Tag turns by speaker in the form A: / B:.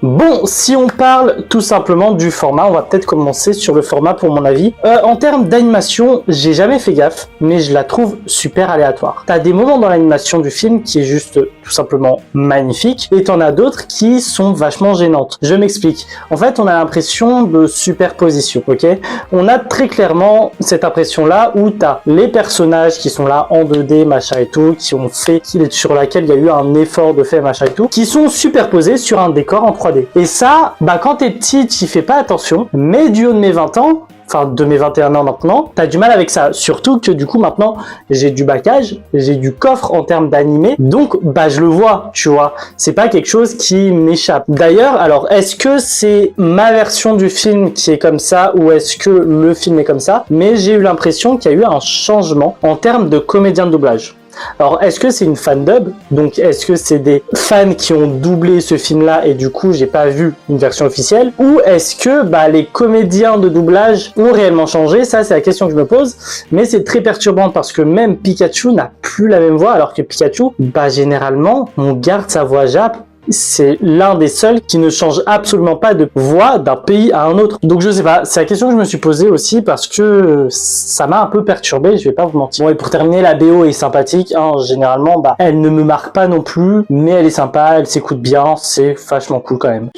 A: Bon, si on parle tout simplement du format, on va peut-être commencer sur le format pour mon avis. En termes d'animation, j'ai jamais fait gaffe, mais je la trouve super aléatoire. T'as des moments dans l'animation du film qui est juste tout simplement magnifique, et t'en as d'autres qui sont vachement gênantes. Je m'explique. En fait, on a l'impression de superposition, ok? On a très clairement cette impression-là où t'as les personnages qui sont là en 2D, machin et tout, qui ont fait, sur laquelle il y a eu un effort de fait, machin et tout, qui sont superposés sur un décor en 3D. Et ça, quand t'es petit, t'y fais pas attention, mais du haut de mes 20 ans, enfin de mes 21 ans maintenant, t'as du mal avec ça. Surtout que du coup maintenant, j'ai du backage, j'ai du coffre en termes d'animé, donc je le vois, tu vois. C'est pas quelque chose qui m'échappe. D'ailleurs, alors est-ce que c'est ma version du film qui est comme ça ou est-ce que le film est comme ça? Mais j'ai eu l'impression qu'il y a eu un changement en termes de comédien de doublage. Alors, est-ce que c'est une fan dub? Donc, est-ce que c'est des fans qui ont doublé ce film-là et du coup, j'ai pas vu une version officielle? Ou est-ce que les comédiens de doublage ont réellement changé? Ça, c'est la question que je me pose. Mais c'est très perturbant parce que même Pikachu n'a plus la même voix, alors que Pikachu, généralement, on garde sa voix Jap. C'est l'un des seuls qui ne change absolument pas de voix d'un pays à un autre. Donc je sais pas, c'est la question que je me suis posée aussi parce que ça m'a un peu perturbé, je vais pas vous mentir. Bon, et pour terminer, la BO est sympathique, hein, généralement, elle ne me marque pas non plus, mais elle est sympa, elle s'écoute bien, c'est vachement cool quand même.